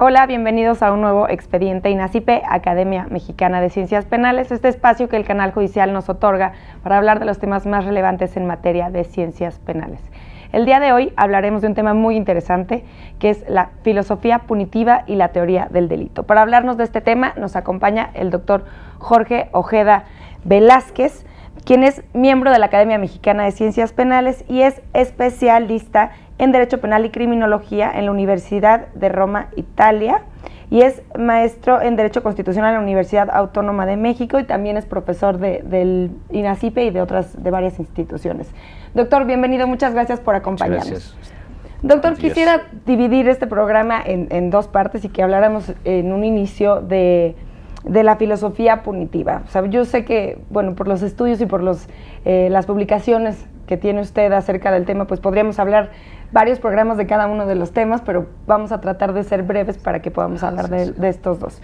Hola, bienvenidos a un nuevo expediente INACIPE, Academia Mexicana de Ciencias Penales, este espacio que el canal judicial nos otorga para hablar de los temas más relevantes en materia de ciencias penales. El día de hoy hablaremos de un tema muy interesante, que es la filosofía punitiva y la teoría del delito. Para hablarnos de este tema nos acompaña el doctor Jorge Ojeda Velázquez, quien es miembro de la Academia Mexicana de Ciencias Penales y es especialista en Derecho Penal y Criminología en la Universidad de Roma, Italia, y es maestro en Derecho Constitucional en la Universidad Autónoma de México y también es profesor del INACIPE y de varias instituciones. Doctor, bienvenido, muchas gracias por acompañarnos. Gracias. Doctor, quisiera dividir este programa en dos partes y que habláramos en un inicio de la filosofía punitiva. O sea, yo sé que, bueno, por los estudios y por las publicaciones que tiene usted acerca del tema, pues podríamos hablar varios programas de cada uno de los temas, pero vamos a tratar de ser breves para que podamos hablar de estos dos.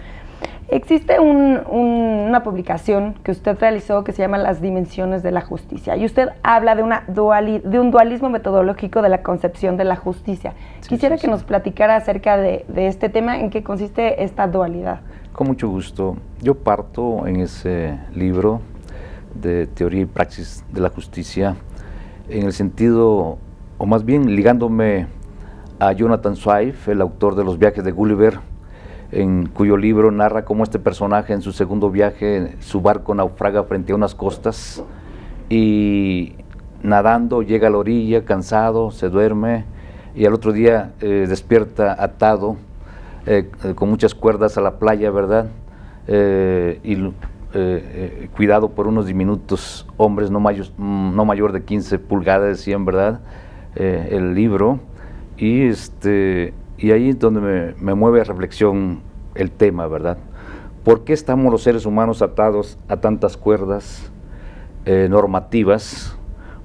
Existe una publicación que usted realizó que se llama Las Dimensiones de la Justicia, y usted habla de un dualismo metodológico de la concepción de la justicia. Quisiera que nos platicara acerca de este tema, en qué consiste esta dualidad. Con mucho gusto. Yo parto en ese libro de Teoría y Praxis de la Justicia en el sentido, o más bien ligándome a Jonathan Swift, el autor de Los Viajes de Gulliver, en cuyo libro narra cómo este personaje en su segundo viaje, su barco naufraga frente a unas costas y nadando llega a la orilla, cansado, se duerme y al otro día despierta atado con muchas cuerdas a la playa, ¿verdad? Cuidado por unos diminutos hombres no mayor de 15 pulgadas, decían, ¿verdad? El libro, y ahí es donde me mueve a reflexión el tema, ¿verdad? ¿Por qué estamos los seres humanos atados a tantas cuerdas normativas,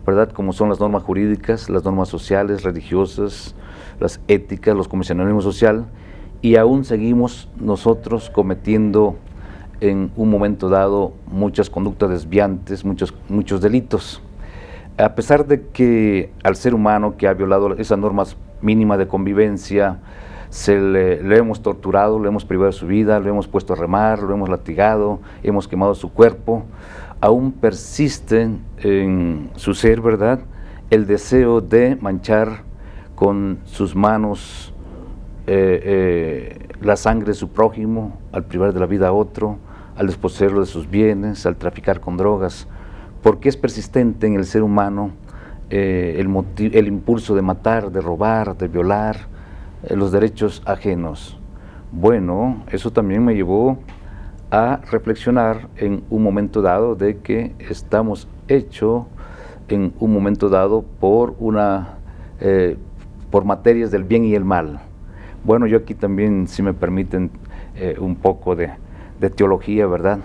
¿verdad? Como son las normas jurídicas, las normas sociales, religiosas, las éticas, los convencionalismo social, y aún seguimos nosotros cometiendo en un momento dado muchas conductas desviantes, muchos delitos? A pesar de que al ser humano que ha violado esa norma mínima de convivencia, le hemos torturado, le hemos privado de su vida, lo hemos puesto a remar, lo hemos latigado, hemos quemado su cuerpo, aún persiste en su ser, ¿verdad?, el deseo de manchar con sus manos la sangre de su prójimo, al privar de la vida a otro, al desposeerlo de sus bienes, al traficar con drogas. Porque es persistente en el ser humano el impulso de matar, de robar, de violar los derechos ajenos. Bueno, eso también me llevó a reflexionar en un momento dado de que estamos hechos en un momento dado por materias del bien y el mal. Bueno, yo aquí también, si me permiten, un poco de teología, ¿verdad?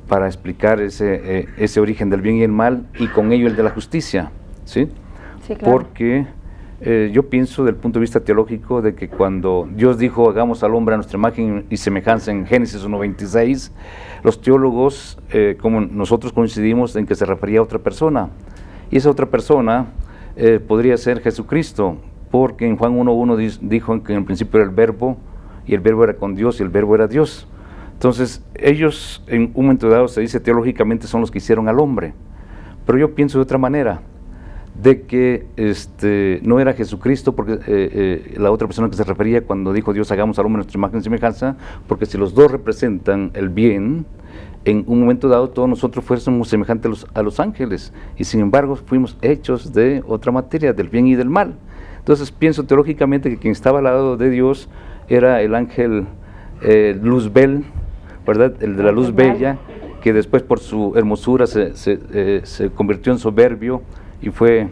Para explicar ese origen del bien y el mal, y con ello el de la justicia, ¿sí? Sí, claro. Porque yo pienso del punto de vista teológico de que cuando Dios dijo hagamos al hombre a nuestra imagen y semejanza en Génesis 1:26, los teólogos, como nosotros coincidimos en que se refería a otra persona, y esa otra persona podría ser Jesucristo, porque en Juan 1:1 dijo que en el principio era el verbo, y el verbo era con Dios, y el verbo era Dios. Entonces, ellos en un momento dado, se dice teológicamente, son los que hicieron al hombre. Pero yo pienso de otra manera, de que no era Jesucristo, porque la otra persona que se refería cuando dijo Dios hagamos al hombre a nuestra imagen y semejanza, porque si los dos representan el bien, en un momento dado todos nosotros fuésemos semejantes a los ángeles, y sin embargo fuimos hechos de otra materia, del bien y del mal. Entonces pienso teológicamente que quien estaba al lado de Dios era el ángel Luzbel, ¿verdad? El de la luz bella, que después por su hermosura se convirtió en soberbio y fue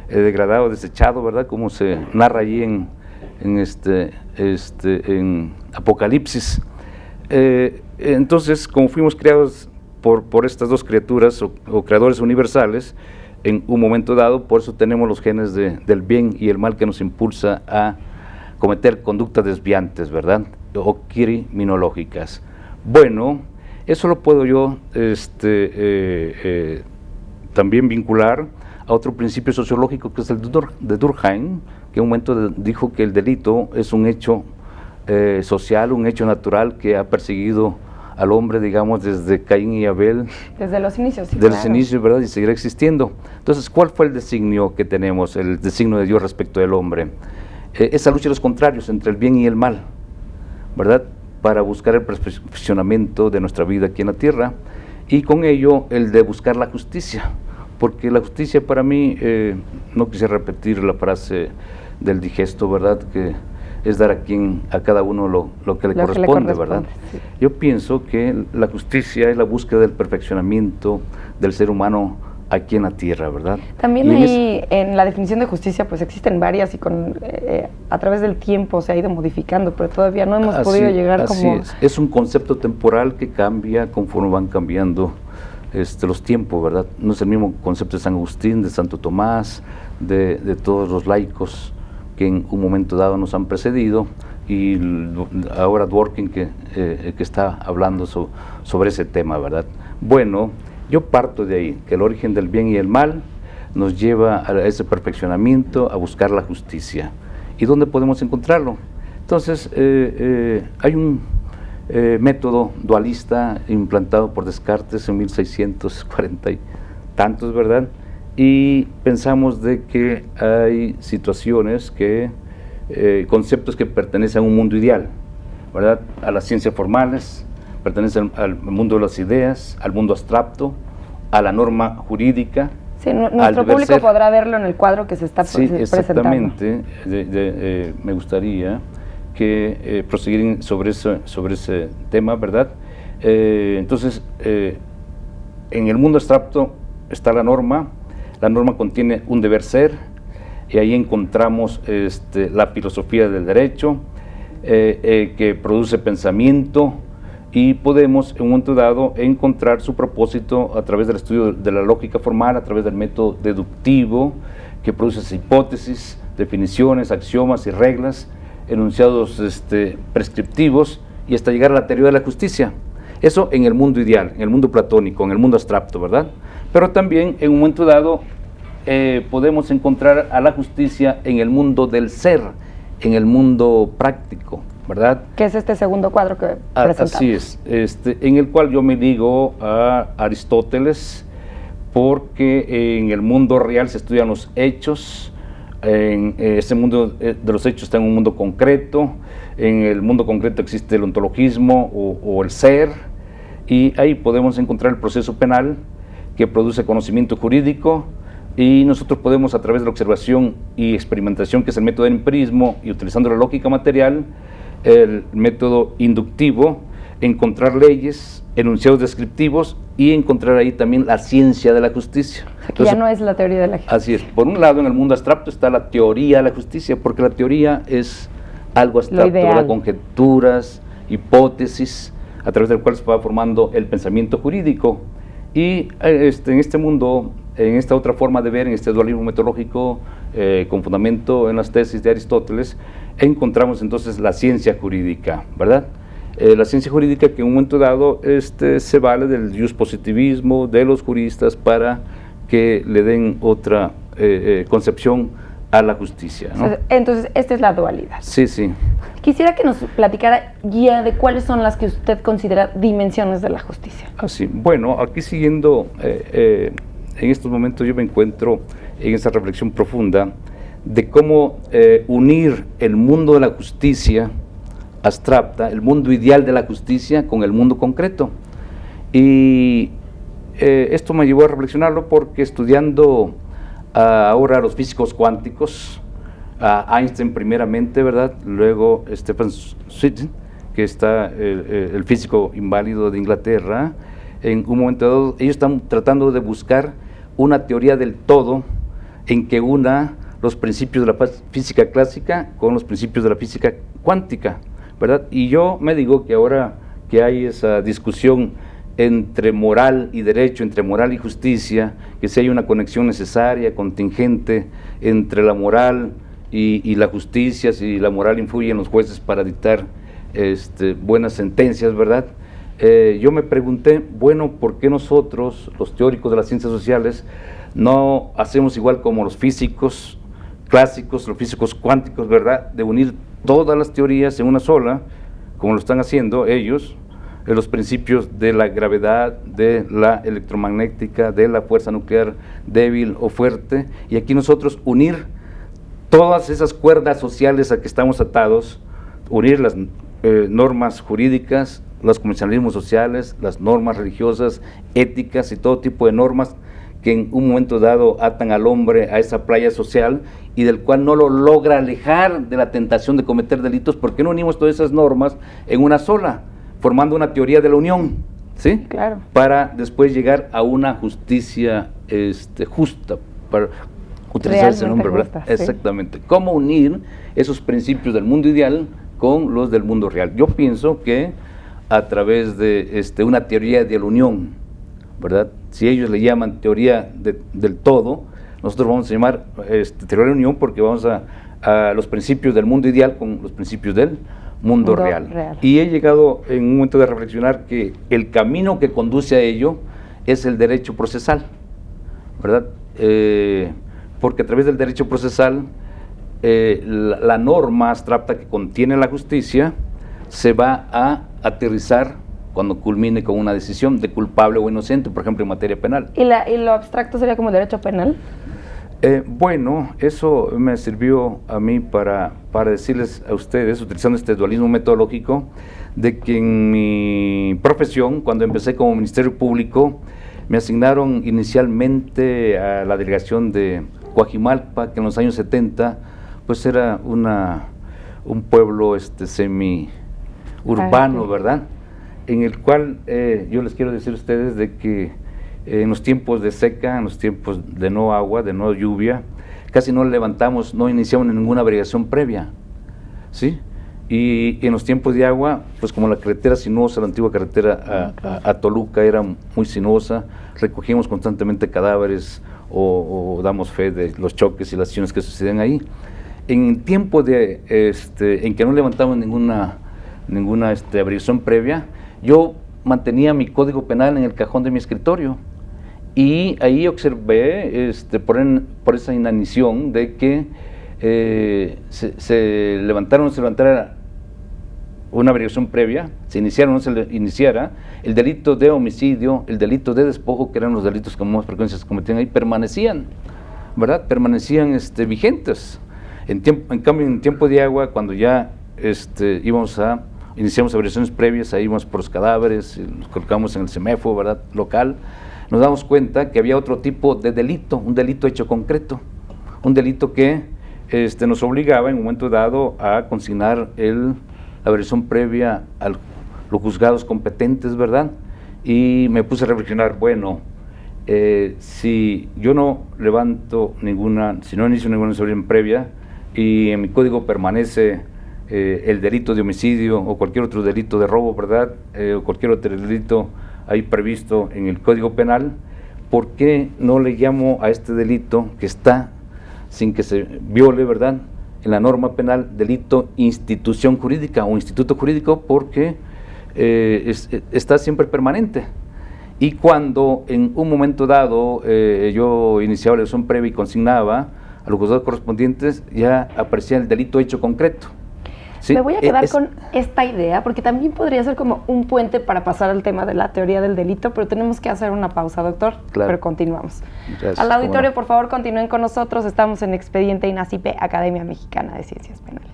degradado, desechado, ¿verdad? Como se narra allí en Apocalipsis. Entonces, como fuimos creados por estas dos criaturas o creadores universales, en un momento dado, por eso tenemos los genes del bien y el mal que nos impulsa a cometer conductas desviantes, ¿verdad? O criminológicas. Bueno, eso lo puedo yo también vincular a otro principio sociológico que es el de Durkheim, que en un momento dijo que el delito es un hecho social, un hecho natural que ha perseguido al hombre, digamos, desde Caín y Abel. Desde los inicios, sí, desde los inicios, ¿verdad? Y seguirá existiendo. Entonces, ¿cuál fue el designio que tenemos, el designio de Dios respecto del hombre? Esa lucha de los contrarios entre el bien y el mal, ¿verdad? Para buscar el perfeccionamiento de nuestra vida aquí en la tierra, y con ello el de buscar la justicia, porque la justicia para mí, no quise repetir la frase del digesto, ¿verdad?, que es dar a cada uno lo que le corresponde, ¿verdad? Sí. Yo pienso que la justicia es la búsqueda del perfeccionamiento del ser humano aquí en la tierra, ¿verdad? También ahí en la definición de justicia pues existen varias y a través del tiempo se ha ido modificando, pero todavía no hemos podido llegar como... Es un concepto temporal que cambia conforme van cambiando los tiempos, ¿verdad? No es el mismo concepto de San Agustín, de Santo Tomás, de todos los laicos que en un momento dado nos han precedido, y ahora Dworkin que está hablando sobre ese tema, ¿verdad? Bueno, yo parto de ahí, que el origen del bien y el mal nos lleva a ese perfeccionamiento, a buscar la justicia. ¿Y dónde podemos encontrarlo? Entonces, hay un método dualista implantado por Descartes en 1640 y tantos, ¿verdad? Y pensamos de que hay situaciones conceptos que pertenecen a un mundo ideal, ¿verdad? A las ciencias formales, pertenecen al mundo de las ideas, al mundo abstracto, a la norma jurídica. Sí, nuestro público podrá verlo en el cuadro que se está presentando. Exactamente. Me gustaría que proseguir sobre ese tema, ¿verdad? Entonces, en el mundo abstracto está la norma. La norma contiene un deber ser, y ahí encontramos la filosofía del derecho, que produce pensamiento, y podemos en un momento dado encontrar su propósito a través del estudio de la lógica formal, a través del método deductivo, que produce hipótesis, definiciones, axiomas y reglas, enunciados prescriptivos, y hasta llegar a la teoría de la justicia. Eso en el mundo ideal, en el mundo platónico, en el mundo abstracto, ¿verdad? Pero también en un momento dado podemos encontrar a la justicia en el mundo del ser, en el mundo práctico, ¿verdad? Que es este segundo cuadro que presentamos. Así es, en el cual yo me digo a Aristóteles, porque en el mundo real se estudian los hechos, en ese mundo de los hechos está en un mundo concreto, en el mundo concreto existe el ontologismo o el ser, y ahí podemos encontrar el proceso penal que produce conocimiento jurídico, y nosotros podemos, a través de la observación y experimentación, que es el método del empirismo, y utilizando la lógica material, el método inductivo, encontrar leyes, enunciados descriptivos, y encontrar ahí también la ciencia de la justicia. Entonces, ya no es la teoría de la justicia. Así es. Por un lado, en el mundo abstracto está la teoría de la justicia, porque la teoría es algo abstracto, conjeturas, hipótesis, a través del cual se va formando el pensamiento jurídico. Y en este mundo, en esta otra forma de ver, en este dualismo metodológico, con fundamento en las tesis de Aristóteles, encontramos entonces la ciencia jurídica, ¿verdad? La ciencia jurídica que en un momento dado se vale del positivismo de los juristas para que le den otra concepción a la justicia, ¿no? Entonces, esta es la dualidad. Sí, sí. Quisiera que nos platicara ya de cuáles son las que usted considera dimensiones de la justicia. Sí. Bueno, aquí siguiendo, en estos momentos yo me encuentro en esa reflexión profunda de cómo unir el mundo de la justicia abstracta, el mundo ideal de la justicia, con el mundo concreto. Y esto me llevó a reflexionarlo porque estudiando ahora los físicos cuánticos, a Einstein primeramente, ¿verdad? Luego Stephen Swithin, que está el físico inválido de Inglaterra, en un momento dado ellos están tratando de buscar una teoría del todo en que una los principios de la física clásica con los principios de la física cuántica, ¿verdad? Y yo me digo que ahora que hay esa discusión entre moral y derecho, entre moral y justicia, que si hay una conexión necesaria, contingente, entre la moral y la justicia, si la moral influye en los jueces para dictar buenas sentencias, ¿verdad? yo me pregunté, bueno, ¿por qué nosotros, los teóricos de las ciencias sociales, no hacemos igual como los físicos clásicos, los físicos cuánticos, ¿verdad?, de unir todas las teorías en una sola, como lo están haciendo ellos, los principios de la gravedad, de la electromagnética, de la fuerza nuclear débil o fuerte, y aquí nosotros unir todas esas cuerdas sociales a que estamos atados, unir las normas jurídicas, los convencionalismos sociales, las normas religiosas, éticas y todo tipo de normas que en un momento dado atan al hombre a esa playa social y del cual no lo logra alejar de la tentación de cometer delitos. ¿Por qué no unimos todas esas normas en una sola, formando una teoría de la unión? ¿Sí? Claro. Para después llegar a una justicia justa, para utilizar ese nombre, ¿verdad? Justa, exactamente. Sí. ¿Cómo unir esos principios del mundo ideal con los del mundo real? Yo pienso que a través de una teoría de la unión, ¿verdad? Si ellos le llaman teoría del todo, nosotros vamos a llamar teoría de la unión, porque vamos a los principios del mundo ideal con los principios del mundo real. Y he llegado en un momento de reflexionar que el camino que conduce a ello es el derecho procesal, ¿verdad? Porque a través del derecho procesal, la norma abstracta que contiene la justicia se va a aterrizar cuando culmine con una decisión de culpable o inocente, por ejemplo, en materia penal. ¿Y lo abstracto sería como derecho penal? Bueno, eso me sirvió a mí para decirles a ustedes, utilizando este dualismo metodológico, de que en mi profesión, cuando empecé como Ministerio Público, me asignaron inicialmente a la delegación de Coajimalpa, que en los años 70, pues era un pueblo semi-urbano, sí, ¿verdad?, en el cual yo les quiero decir a ustedes de que en los tiempos de seca, en los tiempos de no agua, de no lluvia, casi no levantamos, no iniciamos ninguna abrigación previa, ¿sí? Y en los tiempos de agua, pues como la carretera sinuosa, la antigua carretera a Toluca era muy sinuosa, recogíamos constantemente cadáveres o damos fe de los choques y las acciones que suceden ahí. En tiempo en que no levantamos ninguna abrigación previa, yo mantenía mi código penal en el cajón de mi escritorio y ahí observé por esa inanición de que se levantara o no se levantara una abrigación previa, se iniciara o no se iniciara, el delito de homicidio, el delito de despojo, que eran los delitos que más frecuencia se cometían ahí, permanecían, ¿verdad? Permanecían vigentes. En cambio, en tiempo de agua, cuando ya iniciamos averiguaciones previas, ahí íbamos por los cadáveres, los colocamos en el semáforo, ¿verdad?, local, nos damos cuenta que había otro tipo de delito, un delito hecho concreto, un delito que nos obligaba en un momento dado a consignar la averiguación previa a los juzgados competentes, ¿verdad? Y me puse a reflexionar, bueno, si yo no levanto si no inicio ninguna averiguación previa y en mi código permanece el delito de homicidio o cualquier otro delito de robo, ¿verdad?, o cualquier otro delito ahí previsto en el Código Penal, ¿por qué no le llamo a este delito que está, sin que se viole, ¿verdad?, en la norma penal, delito institución jurídica o instituto jurídico? Porque está siempre permanente. Y cuando en un momento dado yo iniciaba la elección previa y consignaba a los juzgados correspondientes, ya aparecía el delito hecho concreto. ¿Sí? Me voy a quedar con esta idea, porque también podría ser como un puente para pasar al tema de la teoría del delito, pero tenemos que hacer una pausa, doctor, claro, pero continuamos. Gracias. Al auditorio, por favor, continúen con nosotros, estamos en Expediente INACIPE, Academia Mexicana de Ciencias Penales.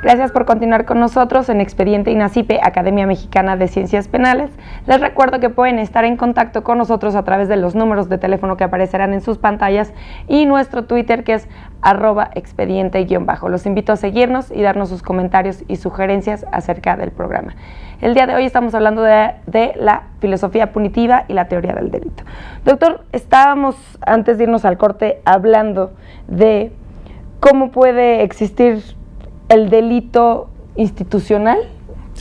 Gracias por continuar con nosotros en Expediente INACIPE, Academia Mexicana de Ciencias Penales. Les recuerdo que pueden estar en contacto con nosotros a través de los números de teléfono que aparecerán en sus pantallas y nuestro Twitter, que es @expediente_. Los invito a seguirnos y darnos sus comentarios y sugerencias acerca del programa. El día de hoy estamos hablando de la filosofía punitiva y la teoría del delito. Doctor, estábamos, antes de irnos al corte, hablando de cómo puede existir el delito institucional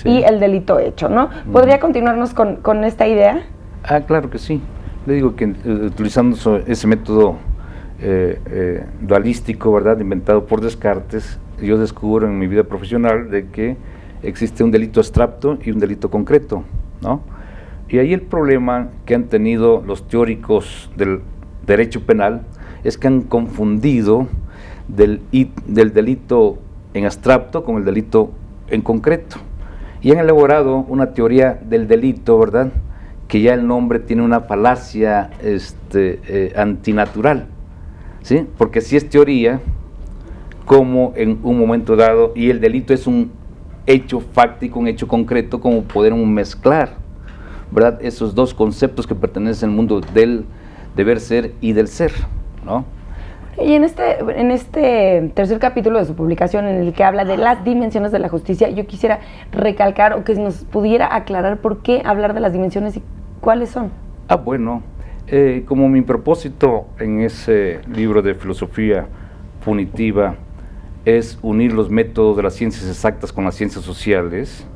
y el delito hecho, ¿no? ¿Podría continuarnos con esta idea? Claro que sí. Le digo que utilizando ese método dualístico, ¿verdad?, inventado por Descartes, yo descubro en mi vida profesional de que existe un delito abstracto y un delito concreto, ¿no? Y ahí el problema que han tenido los teóricos del derecho penal es que han confundido del delito en abstracto con el delito en concreto, y han elaborado una teoría del delito, ¿verdad?, que ya el nombre tiene una falacia antinatural, ¿sí? Porque si es teoría, como en un momento dado, y el delito es un hecho fáctico, un hecho concreto, como poder mezclar, ¿verdad?, esos dos conceptos que pertenecen al mundo del deber ser y del ser, ¿no? Y en este tercer capítulo de su publicación, en el que habla de las dimensiones de la justicia, yo quisiera recalcar o que nos pudiera aclarar por qué hablar de las dimensiones y cuáles son. Bueno, como mi propósito en ese libro de filosofía punitiva es unir los métodos de las ciencias exactas con las ciencias sociales,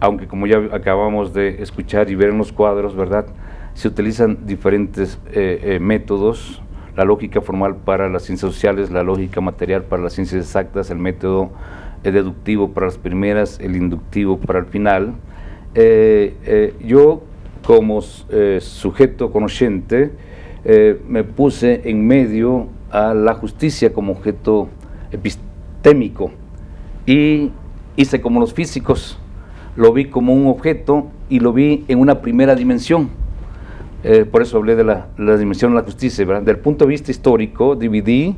aunque como ya acabamos de escuchar y ver en los cuadros, ¿verdad?, se utilizan diferentes métodos: la lógica formal para las ciencias sociales, la lógica material para las ciencias exactas, el método deductivo para las primeras, el inductivo para el final. Yo, como sujeto conociente, me puse en medio a la justicia como objeto epistémico, y hice como los físicos, lo vi como un objeto y lo vi en una primera dimensión. Por eso hablé de la dimensión de la justicia, ¿verdad? Del punto de vista histórico, dividí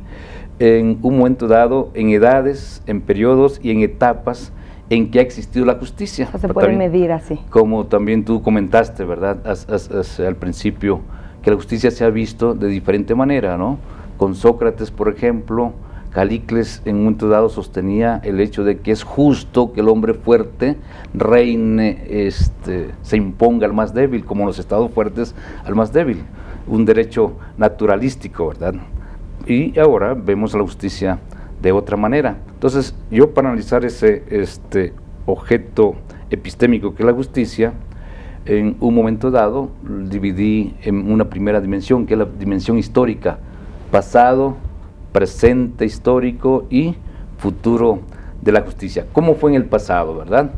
en un momento dado en edades, en periodos y en etapas en que ha existido la justicia. Se puede medir así. Como también tú comentaste, ¿verdad?, al principio, que la justicia se ha visto de diferente manera, ¿no? Con Sócrates, por ejemplo, Calícles en un momento dado sostenía el hecho de que es justo que el hombre fuerte reine, se imponga al más débil, como los estados fuertes al más débil, un derecho naturalístico, ¿verdad? Y ahora vemos la justicia de otra manera. Entonces, yo, para analizar ese objeto epistémico que es la justicia, en un momento dado dividí en una primera dimensión, que es la dimensión histórica: pasado, presente histórico y futuro de la justicia. ¿Cómo fue en el pasado, verdad?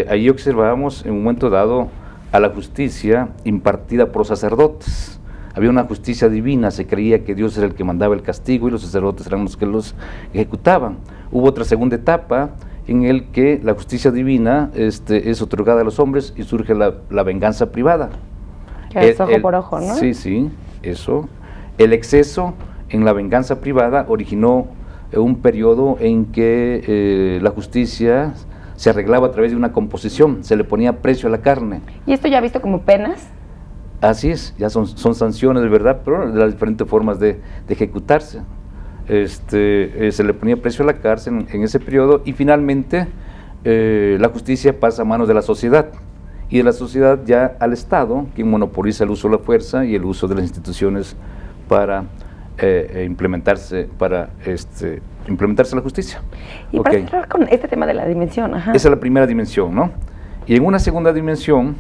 Ahí observábamos en un momento dado a la justicia impartida por los sacerdotes. Había una justicia divina, se creía que Dios era el que mandaba el castigo y los sacerdotes eran los que los ejecutaban. Hubo otra segunda etapa en el que la justicia divina es otorgada a los hombres y surge la venganza privada. Que es ojo por ojo, ¿no? Sí, eso. El exceso en la venganza privada originó un periodo en que la justicia se arreglaba a través de una composición, se le ponía precio a la carne. ¿Y esto ya visto como penas? Así es, ya son sanciones de verdad, pero de las diferentes formas de ejecutarse. Se le ponía precio a la cárcel en ese periodo, y finalmente la justicia pasa a manos de la sociedad, y de la sociedad ya al Estado, quien monopoliza el uso de la fuerza y el uso de las instituciones para implementarse la justicia. Y para cerrar con este tema de la dimensión, esa es la primera dimensión, ¿no? Y en una segunda dimensión,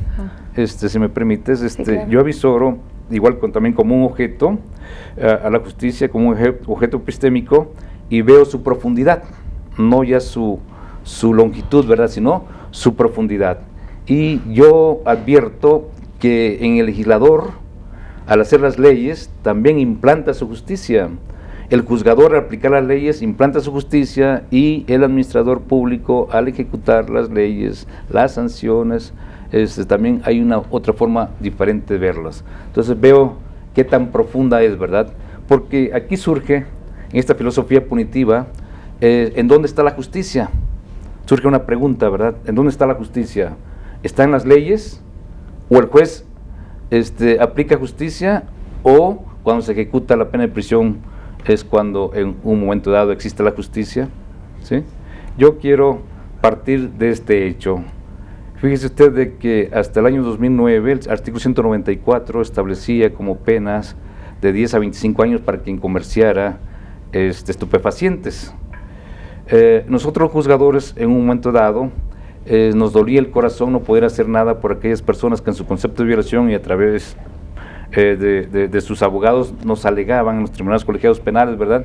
si me permites, sí, claro, yo avisoro, igual también como un objeto, a la justicia como un objeto epistémico, y veo su profundidad, no ya su longitud, ¿verdad?, sino su profundidad. Y yo advierto que en el legislador, al hacer las leyes, también implanta su justicia. El juzgador, al aplicar las leyes, implanta su justicia, y el administrador público, al ejecutar las leyes, las sanciones, también hay una otra forma diferente de verlas. Entonces veo qué tan profunda es, ¿verdad? Porque aquí surge, en esta filosofía punitiva, ¿en dónde está la justicia? surge una pregunta, ¿verdad? ¿En dónde está la justicia? ¿Está en las leyes? ¿O el juez aplica justicia? ¿O cuando se ejecuta la pena de prisión es cuando en un momento dado existe la justicia? ¿Sí? Yo quiero partir de este hecho. Fíjese usted de que hasta el año 2009 el artículo 194 establecía como penas de 10 a 25 años para quien comerciara estupefacientes. Nosotros los juzgadores en un momento dado nos dolía el corazón no poder hacer nada por aquellas personas que en su concepto de violación y a través de sus abogados nos alegaban en los tribunales colegiados penales, ¿verdad?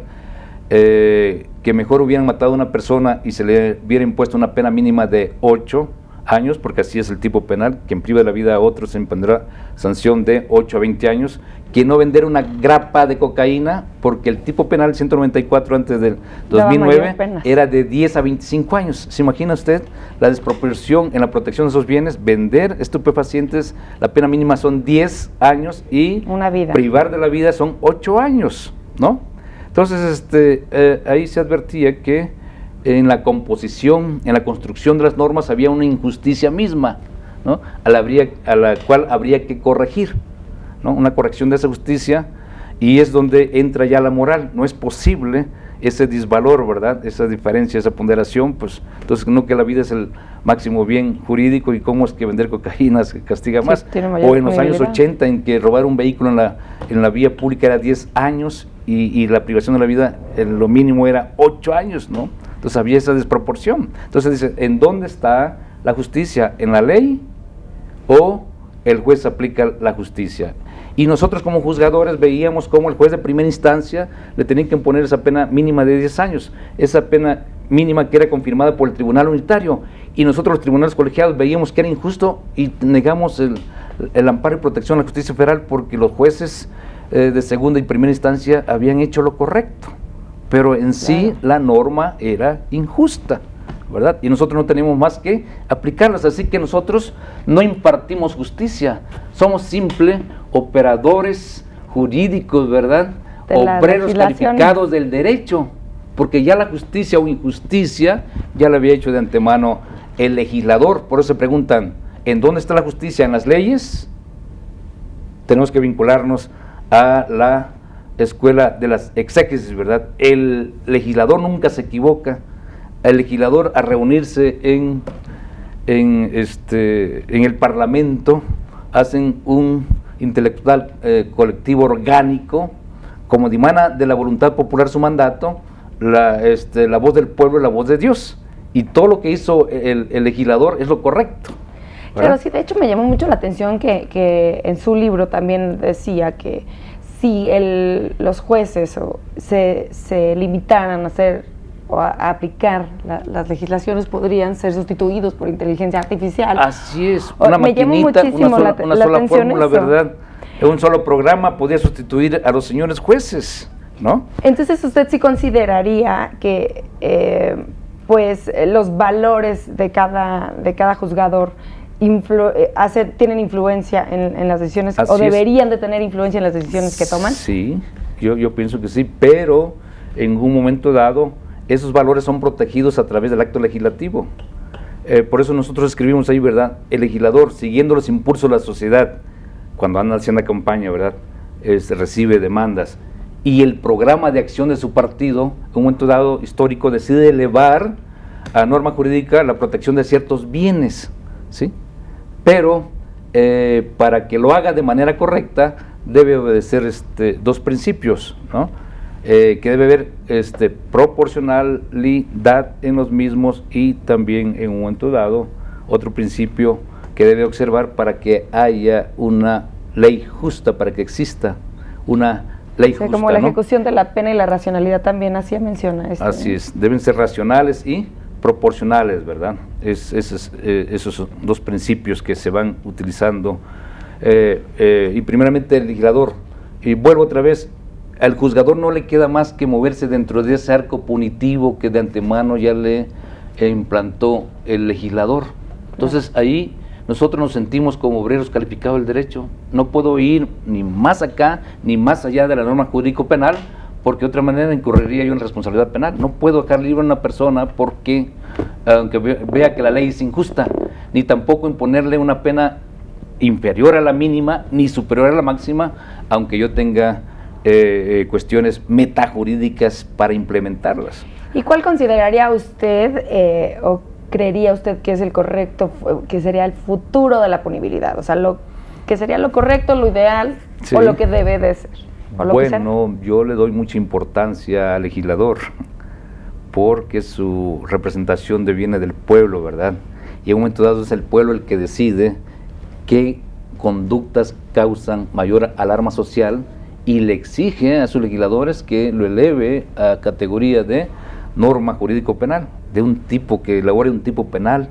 Que mejor hubieran matado a una persona y se le hubiera impuesto una pena mínima de 8 años, porque así es el tipo penal, quien priva de la vida a otros se impondrá sanción de 8 a 20 años, que no vender una grapa de cocaína, porque el tipo penal 194 antes del 2009 era de 10 a 25 años. ¿Se imagina usted la desproporción en la protección de esos bienes? Vender estupefacientes, la pena mínima son 10 años y una vida. Privar de la vida son 8 años, ¿no? Entonces, ahí se advertía que en la composición, en la construcción de las normas había una injusticia misma, ¿no? a la cual habría que corregir, ¿no? Una corrección de esa justicia, y es donde entra ya la moral. No es posible ese disvalor, ¿verdad? Esa diferencia, esa ponderación, pues, entonces no, que la vida es el máximo bien jurídico y cómo es que vender cocaína se castiga más. O en los años 80, en que robar un vehículo en la vía pública era 10 años y la privación de la vida, lo mínimo era 8 años, ¿no? Entonces había esa desproporción. Entonces dice, ¿en dónde está la justicia? ¿En la ley o el juez aplica la justicia? Y nosotros como juzgadores veíamos cómo el juez de primera instancia le tenía que imponer esa pena mínima de 10 años, esa pena mínima que era confirmada por el tribunal unitario, y nosotros los tribunales colegiados veíamos que era injusto y negamos el amparo y protección a la justicia federal porque los jueces de segunda y primera instancia habían hecho lo correcto, pero en sí la norma era injusta, ¿verdad? Y nosotros no tenemos más que aplicarlas, así que nosotros no impartimos justicia, somos simples operadores jurídicos, ¿verdad? Obreros calificados del derecho, porque ya la justicia o injusticia ya la había hecho de antemano el legislador. Por eso se preguntan, ¿en dónde está la justicia? ¿En las leyes? Tenemos que vincularnos a la escuela de las exégesis, ¿verdad? El legislador nunca se equivoca. El legislador, a reunirse en el Parlamento, hacen un intelectual colectivo orgánico, como dimana de la voluntad popular su mandato, la voz del pueblo y la voz de Dios, y todo lo que hizo el legislador es lo correcto, ¿verdad? Pero sí, de hecho me llamó mucho la atención que en su libro también decía que si los jueces se limitaran a hacer o a aplicar las legislaciones, podrían ser sustituidos por inteligencia artificial. Así es, una maquinita, una sola fórmula, ¿verdad? Un solo programa podía sustituir a los señores jueces, ¿no? Entonces usted sí consideraría que pues los valores de cada juzgador tienen influencia en las decisiones, o deberían de tener influencia en las decisiones que toman. Sí, yo pienso que sí, pero en un momento dado esos valores son protegidos a través del acto legislativo. Por eso nosotros escribimos ahí, ¿verdad? El legislador, siguiendo los impulsos de la sociedad, cuando anda haciendo campaña, ¿verdad? Recibe demandas, y el programa de acción de su partido, en un momento dado histórico, decide elevar a norma jurídica la protección de ciertos bienes, ¿sí? Pero para que lo haga de manera correcta, debe obedecer dos principios, ¿no? Que debe haber proporcionalidad en los mismos, y también en un momento dado otro principio que debe observar para que haya una ley justa, para que exista una ley justa, como la ejecución, ¿no? de la pena y la racionalidad también, así menciona. Así es, deben ser racionales y proporcionales, ¿verdad? Esos dos principios que se van utilizando. Y primeramente el legislador, y vuelvo otra vez, al juzgador no le queda más que moverse dentro de ese arco punitivo que de antemano ya le implantó el legislador. Entonces ahí nosotros nos sentimos como obreros calificados del derecho. No puedo ir ni más acá ni más allá de la norma jurídico penal, porque de otra manera incurriría yo en responsabilidad penal. No puedo dejar libre a una persona porque, aunque vea que la ley es injusta, ni tampoco imponerle una pena inferior a la mínima, ni superior a la máxima, aunque yo tenga cuestiones metajurídicas para implementarlas. ¿Y cuál consideraría usted o creería usted que es el correcto, que sería el futuro de la punibilidad? O sea, lo que sería lo correcto, lo ideal, sí, o lo que debe de ser. Bueno, yo le doy mucha importancia al legislador, porque su representación viene del pueblo, ¿verdad? Y en un momento dado es el pueblo el que decide qué conductas causan mayor alarma social y le exige a sus legisladores que lo eleve a categoría de norma jurídico-penal, de un tipo que elabore un tipo penal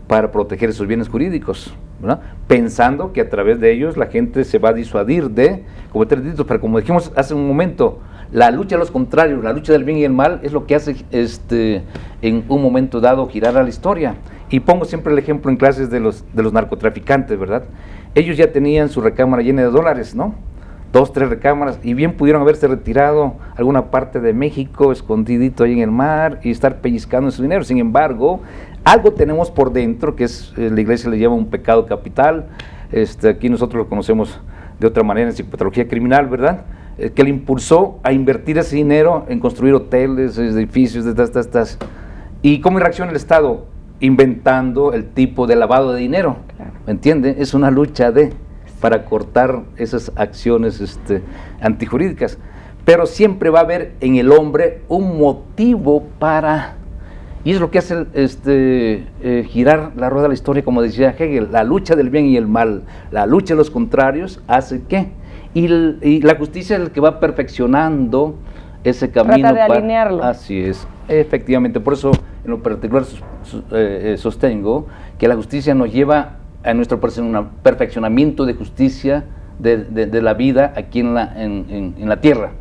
para proteger sus bienes jurídicos, ¿verdad? Pensando que a través de ellos la gente se va a disuadir de cometer delitos, pero como dijimos hace un momento, la lucha de los contrarios, la lucha del bien y el mal es lo que hace en un momento dado girar a la historia. Y pongo siempre el ejemplo en clases de los narcotraficantes, ¿verdad? Ellos ya tenían su recámara llena de dólares, ¿no? 2, 3 recámaras, y bien pudieron haberse retirado a alguna parte de México, escondidito ahí en el mar, y estar pellizcando su dinero. Sin embargo, algo tenemos por dentro, que es, la iglesia le llama un pecado capital, aquí nosotros lo conocemos de otra manera en psicopatología criminal, ¿verdad? Que le impulsó a invertir ese dinero en construir hoteles, edificios, ¿Y cómo reacciona el Estado? Inventando el tipo de lavado de dinero, claro. ¿Me entiende? Es una lucha para cortar esas acciones antijurídicas, pero siempre va a haber en el hombre un motivo para, y es lo que hace girar la rueda de la historia, como decía Hegel, la lucha del bien y el mal, la lucha de los contrarios hace ¿qué? Y la justicia es el que va perfeccionando ese camino. Trata de alinearlo. Así es, efectivamente, por eso en lo particular sostengo que la justicia nos lleva a nuestro perfeccionamiento de justicia de la vida aquí en la tierra.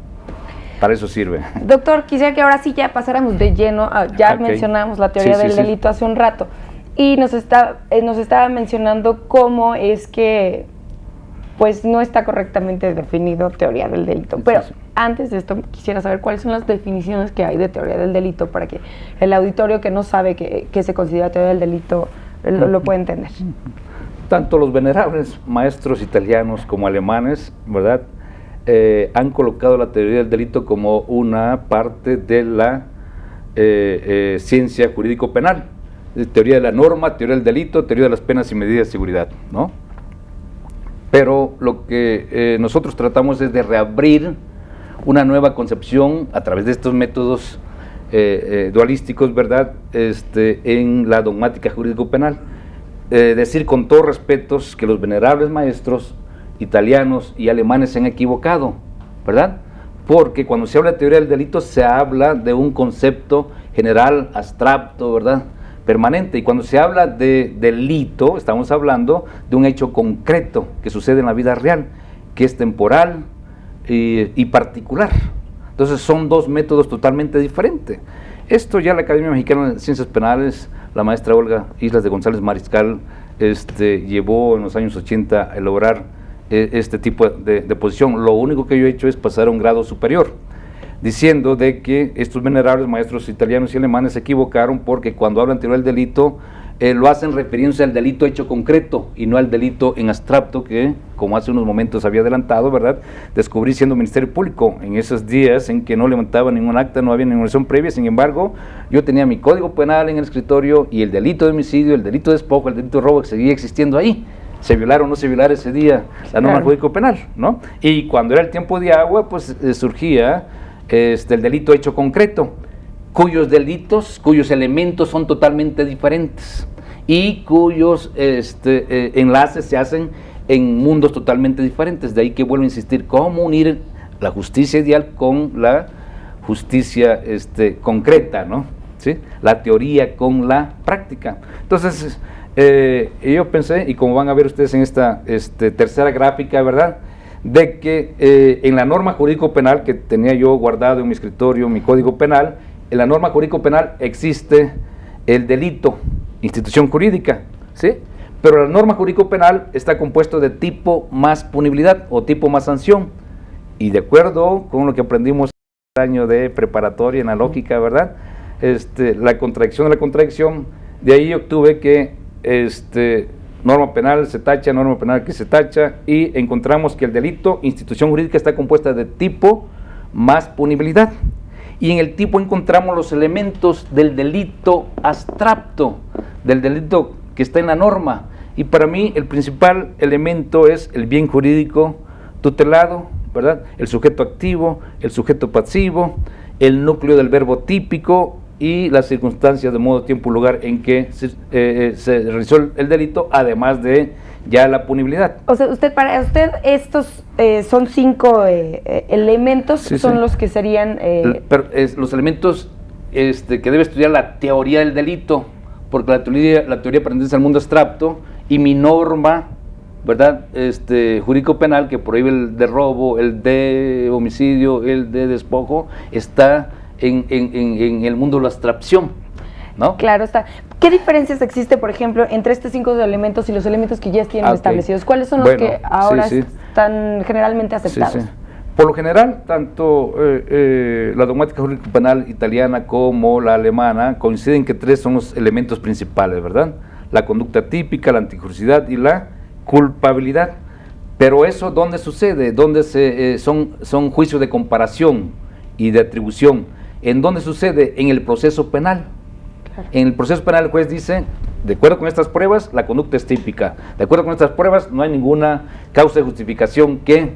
Para eso sirve. Doctor, quisiera que ahora sí ya pasáramos de lleno, ya mencionamos la teoría del delito hace un rato, y nos estaba mencionando cómo es que pues no está correctamente definido teoría del delito. Pero antes de esto quisiera saber cuáles son las definiciones que hay de teoría del delito para que el auditorio que no sabe qué se considera teoría del delito lo pueda entender. Tanto los venerables maestros italianos como alemanes, ¿verdad?, han colocado la teoría del delito como una parte de la ciencia jurídico-penal. Teoría de la norma, teoría del delito, teoría de las penas y medidas de seguridad, ¿no? Pero lo que nosotros tratamos es de reabrir una nueva concepción a través de estos métodos dualísticos, ¿verdad?, en la dogmática jurídico-penal. Decir con todos respetos que los venerables maestros italianos y alemanes se han equivocado, ¿verdad? Porque cuando se habla de teoría del delito se habla de un concepto general, abstracto, ¿verdad?, permanente, y cuando se habla de delito estamos hablando de un hecho concreto que sucede en la vida real, que es temporal y particular. Entonces son dos métodos totalmente diferentes. Esto ya la Academia Mexicana de Ciencias Penales, la maestra Olga Islas de González Mariscal, llevó en los años 80 a elaborar este tipo de posición. Lo único que yo he hecho es pasar a un grado superior, diciendo de que estos venerables maestros italianos y alemanes se equivocaron porque cuando hablan de teoría del delito lo hacen refiriéndose al delito hecho concreto y no al delito en abstracto que, como hace unos momentos había adelantado, ¿verdad?, descubrí siendo Ministerio Público en esos días en que no levantaba ningún acta, no había ninguna acción previa. Sin embargo, yo tenía mi código penal en el escritorio y el delito de homicidio, el delito de despojo, el delito de robo que seguía existiendo ahí. Se violara o no se violara ese día la norma jurídico penal, ¿no? Y cuando era el tiempo de agua, pues surgía el delito hecho concreto, cuyos delitos, cuyos elementos son totalmente diferentes y cuyos enlaces se hacen en mundos totalmente diferentes. De ahí que vuelvo a insistir, cómo unir la justicia ideal con la justicia concreta, ¿no? ¿Sí? La teoría con la práctica. Entonces, yo pensé, y como van a ver ustedes en esta tercera gráfica, ¿verdad?, de que en la norma jurídico penal que tenía yo guardado en mi escritorio, mi código penal, en la norma jurídico penal existe el delito, institución jurídica, ¿sí? Pero la norma jurídico penal está compuesto de tipo más punibilidad o tipo más sanción, y de acuerdo con lo que aprendimos año de preparatoria en la lógica, ¿verdad? La contradicción de la contradicción, de ahí obtuve que norma penal se tacha, norma penal que se tacha, y encontramos que el delito, institución jurídica, está compuesta de tipo más punibilidad. Y en el tipo encontramos los elementos del delito abstracto, del delito que está en la norma. Y para mí el principal elemento es el bien jurídico tutelado, ¿verdad? El sujeto activo, el sujeto pasivo, el núcleo del verbo típico y las circunstancias de modo, tiempo y lugar en que se realizó el delito, además de ya la punibilidad. O sea, para usted estos son 5 elementos, sí, son sí. los que serían... los elementos que debe estudiar la teoría del delito, porque la teoría pertenece al mundo abstracto, y mi norma, ¿verdad? Jurídico penal, que prohíbe el de robo, el de homicidio, el de despojo, está en el mundo de la abstracción, ¿no? Claro está. ¿Qué diferencias existe, por ejemplo, entre estos 5 elementos y los elementos que ya tienen establecidos? ¿Cuáles son los que ahora están generalmente aceptados? Sí. Por lo general, tanto la dogmática jurídico penal italiana como la alemana coinciden que 3 son los elementos principales, ¿verdad? La conducta típica, la antijuridicción y la culpabilidad. Pero eso, ¿dónde sucede? ¿Dónde son juicios de comparación y de atribución? ¿En dónde sucede? En el proceso penal. Claro. En el proceso penal el juez dice, de acuerdo con estas pruebas, la conducta es típica. De acuerdo con estas pruebas, no hay ninguna causa de justificación que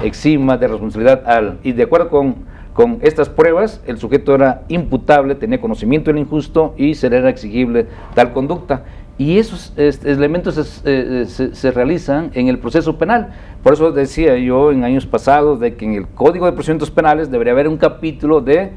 exima de responsabilidad y de acuerdo con estas pruebas, el sujeto era imputable, tenía conocimiento del injusto y se le era exigible tal conducta. Y esos elementos se realizan en el proceso penal. Por eso decía yo en años pasados de que en el Código de Procedimientos Penales debería haber un capítulo de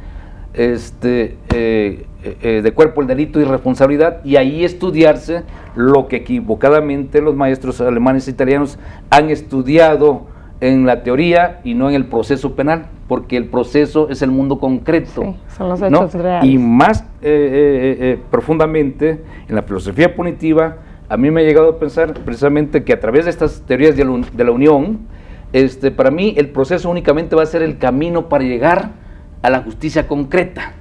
cuerpo del delito y responsabilidad, y ahí estudiarse lo que equivocadamente los maestros alemanes e italianos han estudiado en la teoría y no en el proceso penal, porque el proceso es el mundo concreto. Sí, son los hechos reales. Y más profundamente en la filosofía punitiva, a mí me ha llegado a pensar precisamente que a través de estas teorías de la unión, para mí el proceso únicamente va a ser el camino para llegar a la justicia concreta,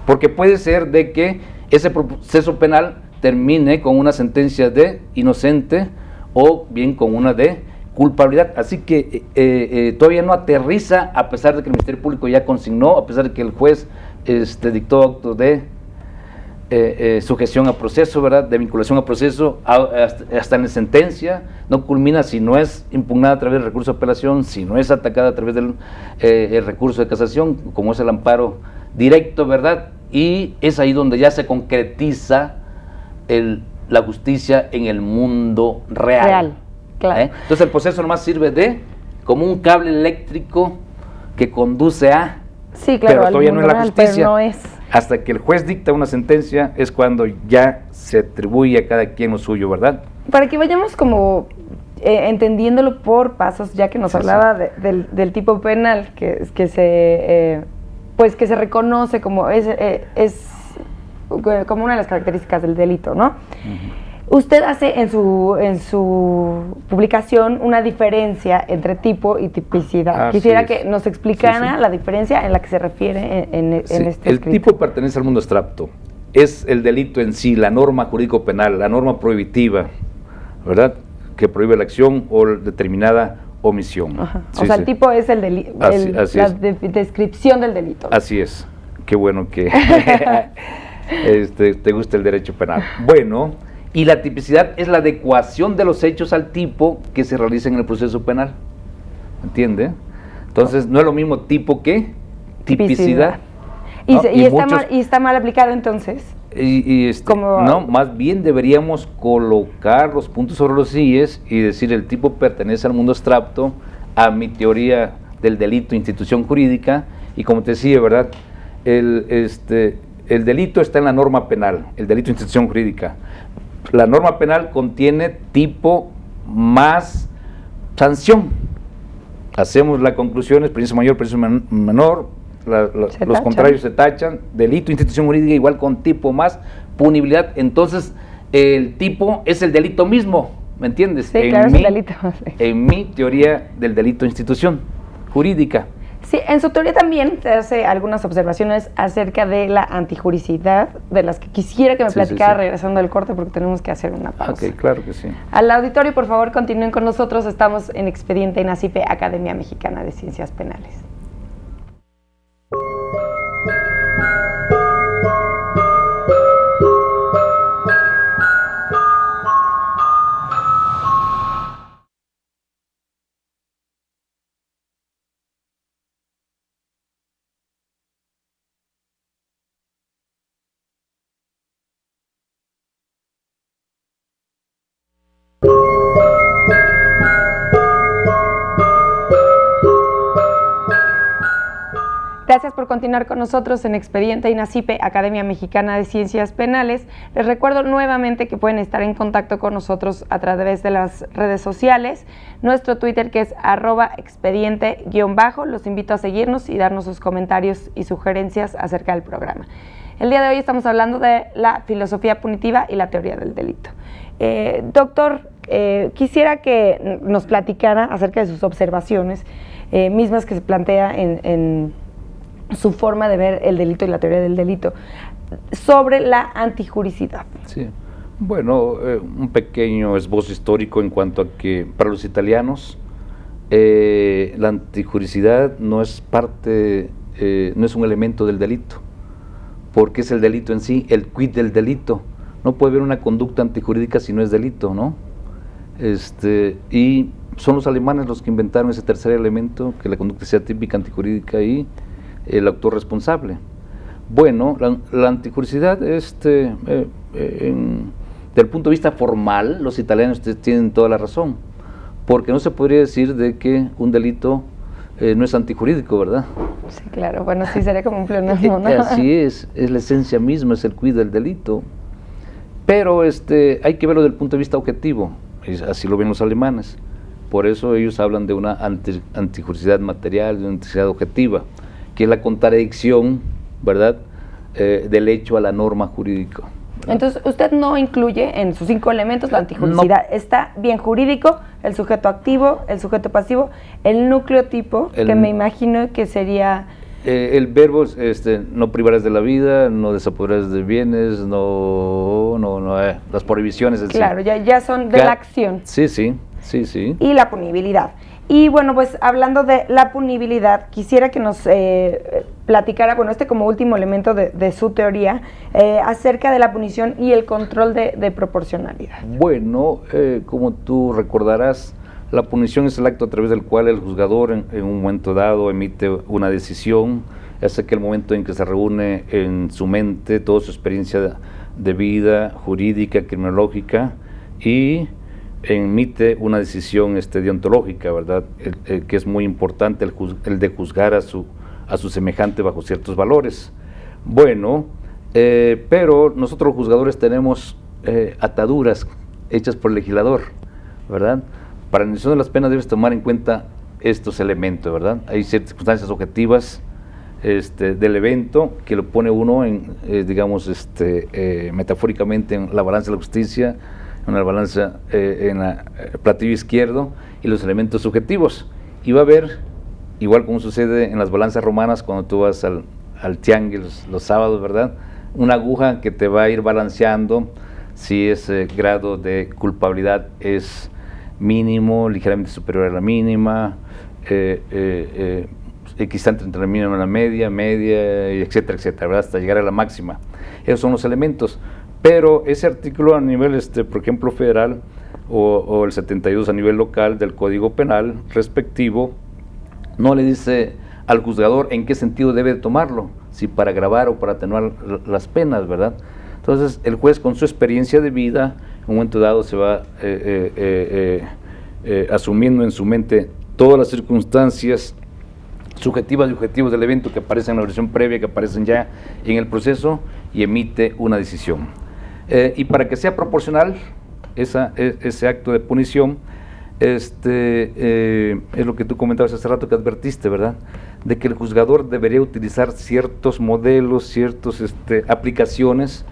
porque puede ser de que ese proceso penal termine con una sentencia de inocente o bien con una de culpabilidad, así que todavía no aterriza, a pesar de que el Ministerio Público ya consignó, a pesar de que el juez dictó acto de sujeción a proceso, ¿verdad?, de vinculación a proceso, hasta en la sentencia, no culmina si no es impugnada a través del recurso de apelación, si no es atacada a través del recurso de casación, como es el amparo directo, ¿verdad?, y es ahí donde ya se concretiza la justicia en el mundo real. Claro. Entonces el proceso nomás sirve como un cable eléctrico que conduce a, sí, claro, pero todavía no es la justicia. Pero no es. Hasta que el juez dicta una sentencia es cuando ya se atribuye a cada quien lo suyo, ¿verdad? Para que vayamos como entendiéndolo por pasos, ya que nos hablaba del tipo penal, que se reconoce como como una de las características del delito, ¿no? Uh-huh. Usted hace en su publicación una diferencia entre tipo y tipicidad. Quisiera que nos explicara la diferencia en la que se refiere en este escrito. El tipo pertenece al mundo abstracto. Es el delito en sí, la norma jurídico-penal, la norma prohibitiva, ¿verdad?, que prohíbe la acción o determinada omisión. O sea, el tipo es el delito, descripción del delito. Así es. Qué bueno que te gusta el derecho penal. Bueno, y la tipicidad es la adecuación de los hechos al tipo que se realiza en el proceso penal. ¿Entiende? Entonces, no es lo mismo tipo que tipicidad. ¿No? Y está mal aplicado entonces. No, más bien deberíamos colocar los puntos sobre los íes y decir el tipo pertenece al mundo abstracto, a mi teoría del delito, institución jurídica, y como te decía, ¿verdad?, el delito está en la norma penal, el delito, institución jurídica. La norma penal contiene tipo más sanción. Hacemos la conclusión, experiencia mayor, experiencia menor, los contrarios se tachan, delito, institución jurídica igual con tipo más punibilidad. Entonces, el tipo es el delito mismo, ¿me entiendes? Sí, claro, es el delito. En mi teoría del delito, institución jurídica. Sí, en su teoría también te hace algunas observaciones acerca de la antijuricidad, de las que quisiera que me platicara regresando del corte, porque tenemos que hacer una pausa. Ok, claro que sí. Al auditorio, por favor, continúen con nosotros. Estamos en Expediente INACIPE, Academia Mexicana de Ciencias Penales. Gracias por continuar con nosotros en Expediente INACIPE, Academia Mexicana de Ciencias Penales. Les recuerdo nuevamente que pueden estar en contacto con nosotros a través de las redes sociales. Nuestro Twitter, que es @expediente_. Los invito a seguirnos y darnos sus comentarios y sugerencias acerca del programa. El día de hoy estamos hablando de la filosofía punitiva y la teoría del delito. Doctor, quisiera que nos platicara acerca de sus observaciones, mismas que se plantea en su forma de ver el delito y la teoría del delito, sobre la antijuricidad. Sí, bueno, un pequeño esbozo histórico en cuanto a que para los italianos la antijuricidad no es parte, no es un elemento del delito, porque es el delito en sí, el quid del delito. No puede haber una conducta antijurídica si no es delito, ¿no? Y son los alemanes los que inventaron ese tercer elemento, que la conducta sea típica, antijurídica y el autor responsable. Bueno, la antijuricidad, desde el punto de vista formal, los italianos tienen toda la razón, porque no se podría decir de que un delito no es antijurídico, ¿verdad? Sí, claro, bueno, sí sería como un pleonasmo, ¿no? Así es la esencia misma, es el quid del delito, pero hay que verlo desde el punto de vista objetivo, así lo ven los alemanes, por eso ellos hablan de una antijuricidad material, de una antijuricidad objetiva, que es la contradicción, ¿verdad?, del hecho a la norma jurídica. Entonces, usted no incluye en sus 5 elementos la antijuricidad. No. Está bien jurídico, el sujeto activo, el sujeto pasivo, el núcleo tipo, que me imagino que sería... el verbo, no privarás de la vida, no desapoderarás de bienes, las prohibiciones. Claro, ya son de la acción. Sí. Y la punibilidad. Y bueno, pues hablando de la punibilidad, quisiera que nos platicara, bueno, como último elemento de su teoría, acerca de la punición y el control de proporcionalidad. Bueno, como tú recordarás, la punición es el acto a través del cual el juzgador en un momento dado emite una decisión, hace que el momento en que se reúne en su mente toda su experiencia de vida, jurídica, criminológica, y emite una decisión deontológica, ¿verdad? Que es muy importante, el de juzgar a su semejante bajo ciertos valores. Bueno, pero nosotros los juzgadores tenemos ataduras hechas por el legislador, ¿verdad? Para la iniciación de las penas debes tomar en cuenta estos elementos, ¿verdad? Hay ciertas circunstancias objetivas del evento que lo pone uno en, metafóricamente en la balanza de la justicia, en la balanza, en el platillo izquierdo, y los elementos subjetivos. Y va a haber, igual como sucede en las balanzas romanas, cuando tú vas al tianguis los sábados, ¿verdad?, una aguja que te va a ir balanceando si ese grado de culpabilidad es mínimo, ligeramente superior a la mínima, equidistante entre la mínima y la media, etcétera, ¿verdad?, hasta llegar a la máxima. Esos son los elementos. Pero ese artículo a nivel, por ejemplo, federal, o el 72 a nivel local del Código Penal respectivo, no le dice al juzgador en qué sentido debe tomarlo, si para agravar o para atenuar las penas, ¿verdad? Entonces, el juez, con su experiencia de vida, en un momento dado se va asumiendo en su mente todas las circunstancias subjetivas y objetivos del evento que aparecen en la versión previa, que aparecen ya en el proceso, y emite una decisión. Y para que sea proporcional ese acto de punición, es lo que tú comentabas hace rato, que advertiste, ¿verdad?, de que el juzgador debería utilizar ciertos modelos, ciertas aplicaciones,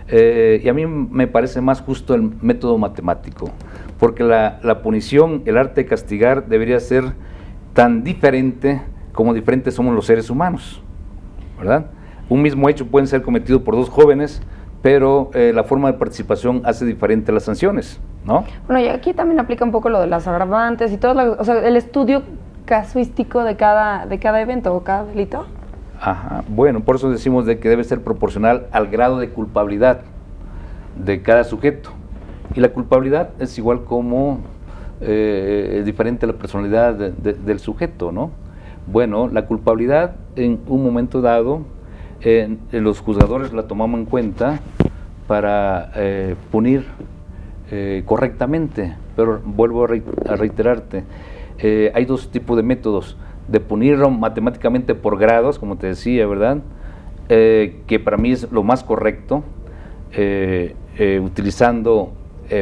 y a mí me parece más justo el método matemático, porque la punición, el arte de castigar, debería ser tan diferente cómo diferentes somos los seres humanos, ¿verdad? Un mismo hecho puede ser cometido por dos jóvenes, pero la forma de participación hace diferente las sanciones, ¿no? Bueno, y aquí también aplica un poco lo de las agravantes y todo, o sea, el estudio casuístico de cada evento o cada delito. Ajá. Bueno, por eso decimos de que debe ser proporcional al grado de culpabilidad de cada sujeto. Y la culpabilidad es igual como diferente a la personalidad del sujeto, ¿no? Bueno, la culpabilidad en un momento dado, los juzgadores la tomamos en cuenta para punir correctamente, pero vuelvo a reiterarte, hay dos tipos de métodos, de punirlo matemáticamente por grados, como te decía, ¿verdad? Que para mí es lo más correcto, utilizando,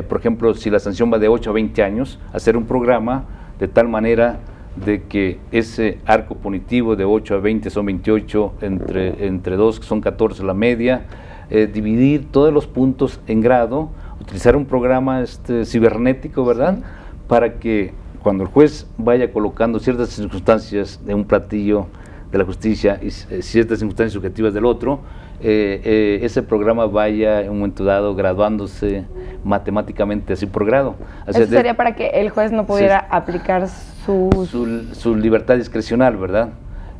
por ejemplo, si la sanción va de 8 a 20 años, hacer un programa de tal manera de que ese arco punitivo de 8 a 20 son 28, entre 2 son 14 la media, dividir todos los puntos en grado, utilizar un programa cibernético, ¿verdad? Sí. Para que cuando el juez vaya colocando ciertas circunstancias de un platillo de la justicia y ciertas circunstancias subjetivas del otro, ese programa vaya en un momento dado graduándose matemáticamente así por grado. Eso sería para que el juez no pudiera aplicar su libertad discrecional, ¿verdad?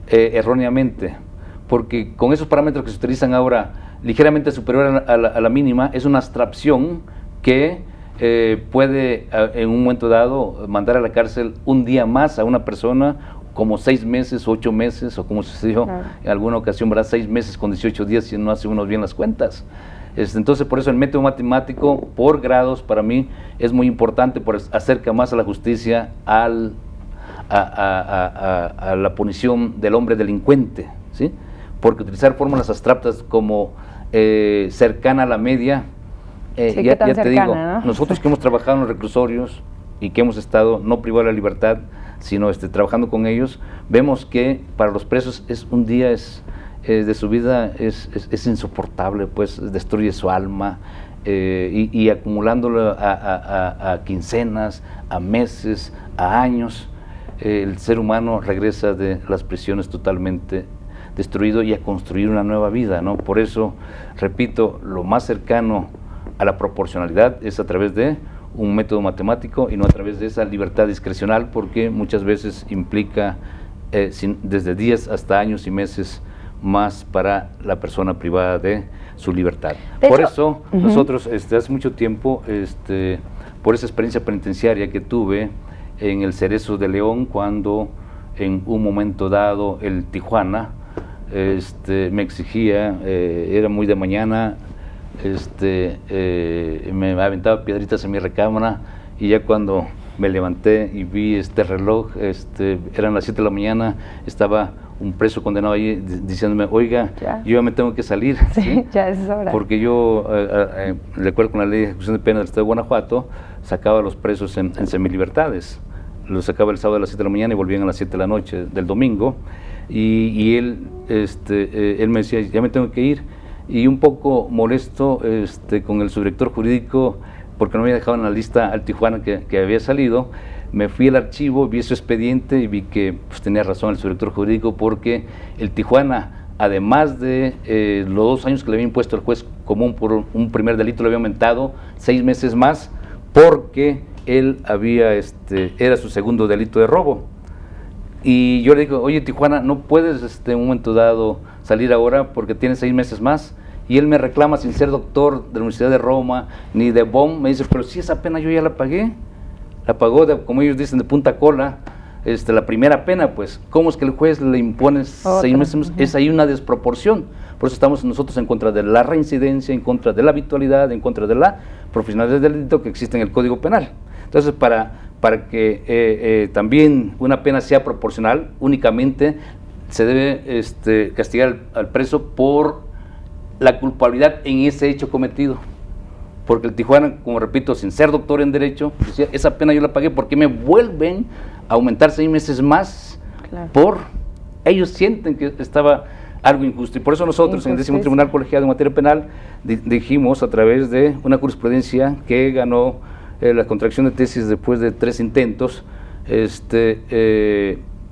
Erróneamente, porque con esos parámetros que se utilizan ahora, ligeramente superior a la mínima, es una abstracción que puede en un momento dado mandar a la cárcel un día más a una persona, como 6 meses, 8 meses, o como se dijo en alguna ocasión, ¿verdad? 6 meses con 18 días si no hace uno bien las cuentas. Entonces, por eso el método matemático por grados para mí es muy importante, porque acerca más a la justicia a la punición del hombre delincuente, ¿sí? Porque utilizar fórmulas abstractas como cercana a la media, sí, ya cercana, te digo, ¿no? Nosotros que hemos trabajado en los reclusorios y que hemos estado no privados de la libertad, sino trabajando con ellos, vemos que para los presos un día de su vida es insoportable, pues destruye su alma, y acumulándolo a quincenas, a meses, a años, el ser humano regresa de las prisiones totalmente destruido y a construir una nueva vida, ¿no? Por eso, repito, lo más cercano a la proporcionalidad es a través de un método matemático y no a través de esa libertad discrecional, porque muchas veces implica desde días hasta años y meses más para la persona privada de su libertad. Por eso nosotros hace mucho tiempo, por esa experiencia penitenciaria que tuve en el Cerezo de León, cuando en un momento dado el Tijuana me exigía, era muy de mañana, me aventaba piedritas en mi recámara, y ya cuando me levanté y vi este reloj, eran las 7 de la mañana, estaba un preso condenado ahí diciéndome, oiga, yo ya me tengo que salir, ¿sí? Ya es hora. Porque yo, de acuerdo con la ley de ejecución de pena del Estado de Guanajuato, sacaba a los presos en semilibertades, los sacaba el sábado a las 7 de la mañana y volvían a las 7 de la noche del domingo, y él me decía, ya me tengo que ir, y un poco molesto con el subdirector jurídico, porque no me había dejado en la lista al Tijuana que había salido, me fui al archivo, vi su expediente y vi que pues, tenía razón el subdirector jurídico, porque el Tijuana, además de los 2 años que le había impuesto el juez común por un primer delito, le había aumentado 6 meses más, porque él era su segundo delito de robo. Y yo le digo, oye Tijuana, no puedes en un momento dado salir ahora porque tienes 6 meses más. Y él me reclama, sin ser doctor de la Universidad de Roma, ni de BOM, me dice, pero si esa pena yo ya la pagué. La pagó, como ellos dicen, de punta cola, la primera pena, pues. ¿Cómo es que el juez le impone 6 meses? Es ahí una desproporción. Por eso estamos nosotros en contra de la reincidencia, en contra de la habitualidad, en contra de la profesionalidad del delito que existe en el Código Penal. Entonces, para que también una pena sea proporcional, únicamente se debe castigar al preso por la culpabilidad en ese hecho cometido. Porque el Tijuana, como repito, sin ser doctor en Derecho, decía, esa pena yo la pagué, porque me vuelven a aumentar 6 meses más? Claro. Ellos sienten que estaba algo injusto. Y por eso nosotros, en el 10º Tribunal Colegiado en Materia Penal, dijimos, a través de una jurisprudencia que ganó la contracción de tesis después de 3 intentos,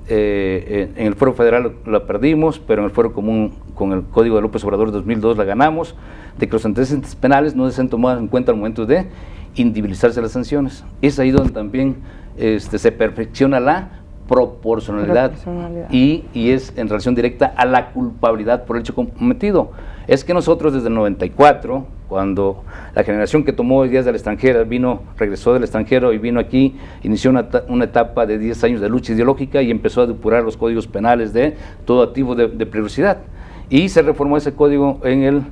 en el Fuero Federal la perdimos, pero en el Fuero Común con el Código de López Obrador 2002 la ganamos, de que los antecedentes penales no se han tomado en cuenta al momento de individualizarse las sanciones. Es ahí donde también se perfecciona la proporcionalidad. Y es en relación directa a la culpabilidad por el hecho cometido. Es que nosotros desde el 94, cuando la generación que tomó ideas del extranjero regresó del extranjero y vino aquí, inició una etapa de 10 años de lucha ideológica y empezó a depurar los códigos penales de todo activo de peligrosidad. Y se reformó ese código en el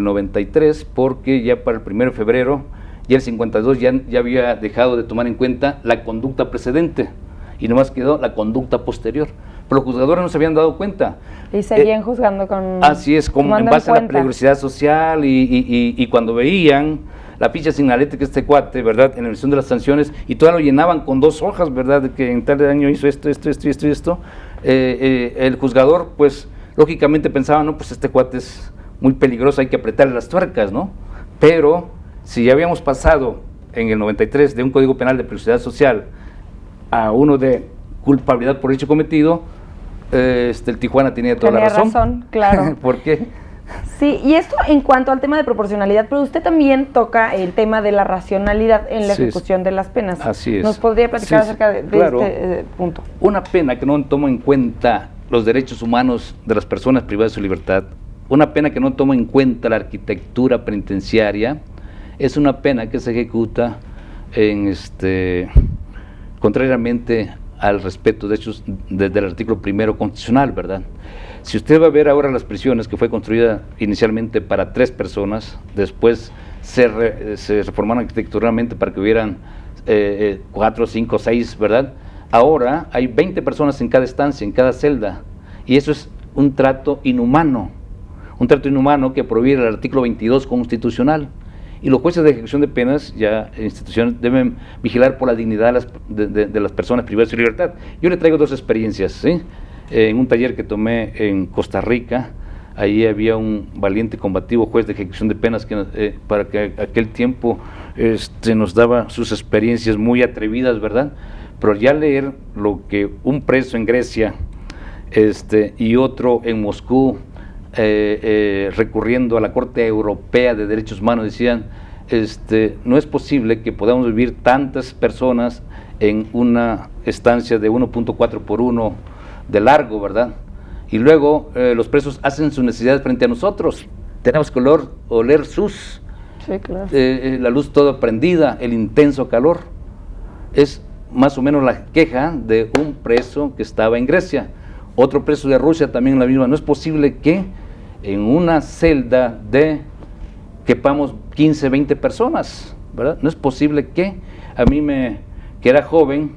93, porque ya para el 1 de febrero, ya el 52 ya había dejado de tomar en cuenta la conducta precedente y nomás quedó la conducta posterior. Pero los juzgadores no se habían dado cuenta. Y seguían juzgando con... Así es, como en base a la peligrosidad social y cuando veían la ficha signalética este cuate, ¿verdad?, en la emisión de las sanciones, y todo lo llenaban con 2 hojas, ¿verdad?, de que en tal año hizo esto, el juzgador, pues, lógicamente pensaba, no, pues este cuate es muy peligroso, hay que apretarle las tuercas, ¿no? Pero si ya habíamos pasado en el 93 de un Código Penal de peligrosidad social a uno de culpabilidad por hecho cometido, el Tijuana tenía toda la razón. Claro. ¿Por qué? Sí, y esto en cuanto al tema de proporcionalidad, pero usted también toca el tema de la racionalidad en la ejecución de las penas. Así es. ¿Nos podría platicar acerca de este punto? Una pena que no toma en cuenta los derechos humanos de las personas privadas de su libertad, una pena que no toma en cuenta la arquitectura penitenciaria, es una pena que se ejecuta contrariamente al respeto de hechos desde el artículo 1 constitucional, ¿verdad? Si usted va a ver ahora las prisiones, que fue construida inicialmente para 3 personas, después se reformaron arquitecturalmente para que hubieran 4, 5, 6, ¿verdad? Ahora hay 20 personas en cada estancia, en cada celda, y eso es un trato inhumano que proviene del artículo 22 constitucional. Y los jueces de ejecución de penas, ya instituciones, deben vigilar por la dignidad de las personas privadas de su libertad. Yo le traigo 2 experiencias, ¿sí? En un taller que tomé en Costa Rica, ahí había un valiente combativo juez de ejecución de penas que para que aquel tiempo nos daba sus experiencias muy atrevidas, ¿verdad? Pero ya leer lo que un preso en Grecia y otro en Moscú, recurriendo a la Corte Europea de Derechos Humanos, decían, no es posible que podamos vivir tantas personas en una estancia de 1.4 por 1 de largo, ¿verdad? Y luego los presos hacen sus necesidades frente a nosotros, tenemos que oler sus, sí, claro. La luz toda prendida, el intenso calor, es más o menos la queja de un preso que estaba en Grecia. Otro preso de Rusia también la misma. No es posible que en una celda quepamos 15, 20 personas, ¿verdad? No es posible que a mí que era joven,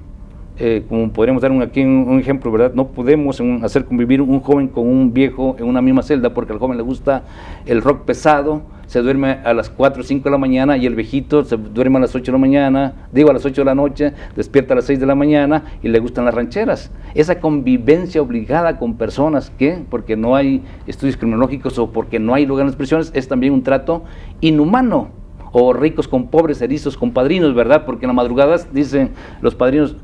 como podríamos dar aquí un ejemplo, ¿verdad? No podemos hacer convivir un joven con un viejo en una misma celda, porque al joven le gusta el rock pesado, se duerme a las 4 o 5 de la mañana, y el viejito se duerme a las 8 de la mañana, a las 8 de la noche, despierta a las 6 de la mañana y le gustan las rancheras. Esa convivencia obligada con personas porque no hay estudios criminológicos o porque no hay lugar en las prisiones, es también un trato inhumano. O ricos con pobres, erizos con padrinos, ¿verdad? Porque en las madrugadas dicen los padrinos,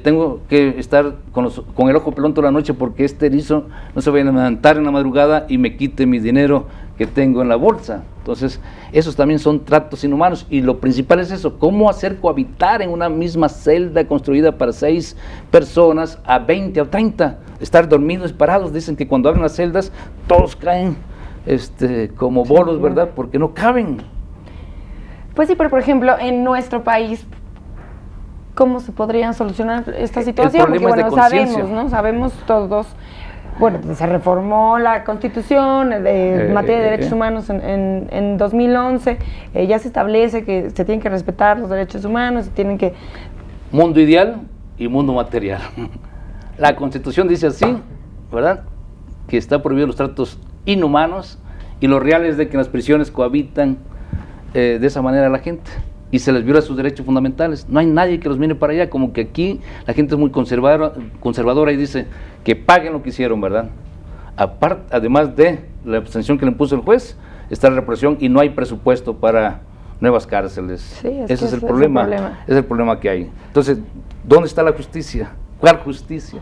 tengo que estar con el ojo pelón toda la noche porque este erizo no se vaya a levantar en la madrugada y me quite mi dinero que tengo en la bolsa. Entonces, esos también son tratos inhumanos, y lo principal es eso, cómo hacer cohabitar en una misma celda construida para 6 personas a 20 o 30, estar dormidos, parados. Dicen que cuando abren las celdas todos caen como bolos, ¿verdad? Porque no caben. Pues sí, pero por ejemplo, en nuestro país, ¿cómo se podrían solucionar esta situación? Porque bueno, sabemos, ¿no? Sabemos todos, bueno, se reformó la Constitución en materia de derechos humanos en 2011, ya se establece que se tienen que respetar los derechos humanos, se tienen que... Mundo ideal y mundo material. La Constitución dice así, ¿verdad? Que está prohibido los tratos inhumanos, y lo real es de que en las prisiones cohabitan de esa manera la gente y se les viola sus derechos fundamentales. No hay nadie que los mire para allá, como que aquí la gente es muy conservadora y dice que paguen lo que hicieron, ¿verdad? Además de la abstención que le impuso el juez, está la represión y no hay presupuesto para nuevas cárceles. Sí, ese es el problema. Ese es el problema que hay. Entonces, ¿dónde está la justicia? ¿Cuál justicia?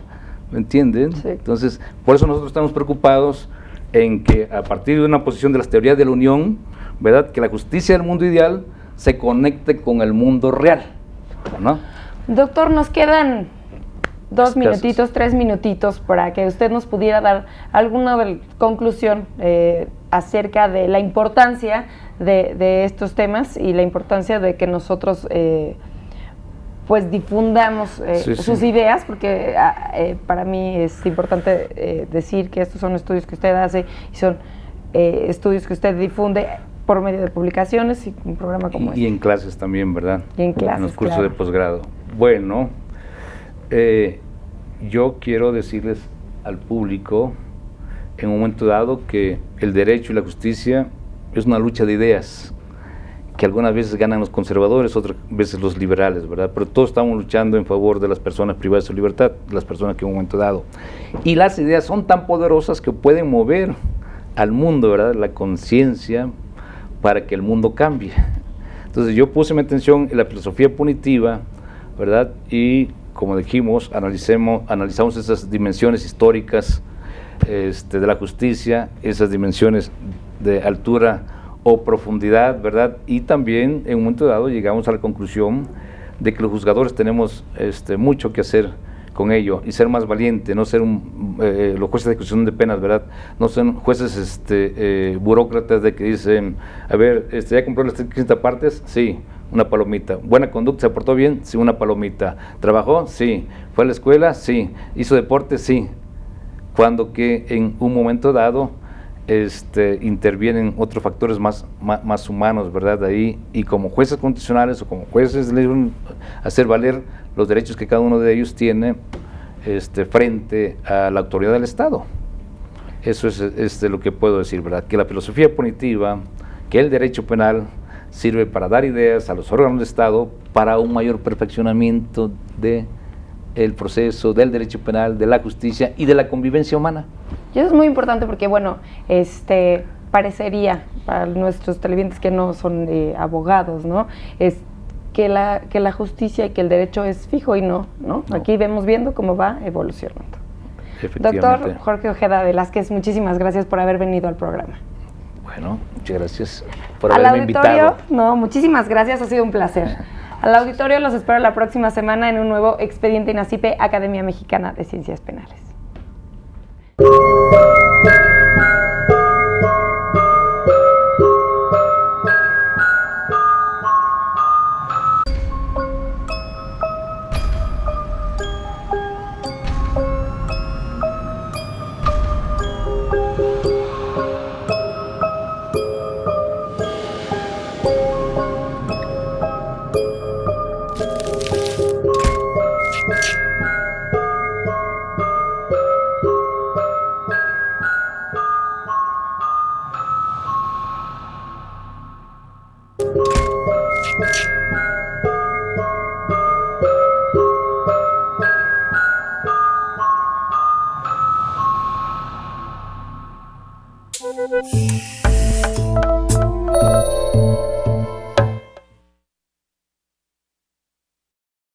¿Me entienden? Sí. Entonces, por eso nosotros estamos preocupados en que a partir de una posición de las teorías de la unión, ¿verdad?, que la justicia del mundo ideal se conecte con el mundo real, ¿no? Doctor, nos quedan 2 Escasos. minutitos, 3 minutitos para que usted nos pudiera dar alguna conclusión acerca de la importancia de estos temas y la importancia de que nosotros pues difundamos sus ideas, porque para mí es importante decir que estos son estudios que usted hace y son estudios que usted difunde por medio de publicaciones y un programa como este. Y en clases también, ¿verdad? Y en clases, en los cursos claro. de posgrado. Bueno, yo quiero decirles al público en un momento dado que el derecho y la justicia es una lucha de ideas, que algunas veces ganan los conservadores, otras veces los liberales, ¿verdad? Pero todos estamos luchando en favor de las personas privadas de su libertad, de las personas que en un momento dado. Y las ideas son tan poderosas que pueden mover al mundo, ¿verdad?, la conciencia para que el mundo cambie. Entonces yo puse mi atención en la filosofía punitiva, ¿verdad? Y como dijimos, analizamos esas dimensiones históricas de la justicia, esas dimensiones de altura o profundidad, ¿verdad? Y también en un momento dado llegamos a la conclusión de que los juzgadores tenemos mucho que hacer con ello y ser más valiente, no ser los jueces de ejecución de penas, ¿verdad? No ser jueces burócratas de que dicen, a ver, ¿ya compró las 30 partes? Sí, una palomita. ¿Buena conducta? ¿Se portó bien? Sí, una palomita. ¿Trabajó? Sí. ¿Fue a la escuela? Sí. ¿Hizo deporte? Sí. Cuando que en un momento dado intervienen otros factores más humanos, ¿verdad? Ahí, y como jueces constitucionales o como jueces deben hacer valer los derechos que cada uno de ellos tiene frente a la autoridad del Estado. Eso es lo que puedo decir, ¿verdad? Que la filosofía punitiva, que el derecho penal sirve para dar ideas a los órganos del Estado para un mayor perfeccionamiento del proceso, del derecho penal, de la justicia y de la convivencia humana. Y eso es muy importante porque, bueno, parecería para nuestros televidentes que no son abogados, ¿no? Es que la justicia y que el derecho es fijo y no. Aquí vemos viendo cómo va evolucionando. Doctor Jorge Ojeda Velázquez, muchísimas gracias por haber venido al programa. Bueno, muchas gracias por haberme invitado. No, muchísimas gracias, ha sido un placer. Al auditorio los espero la próxima semana en un nuevo Expediente INACIPE, Academia Mexicana de Ciencias Penales.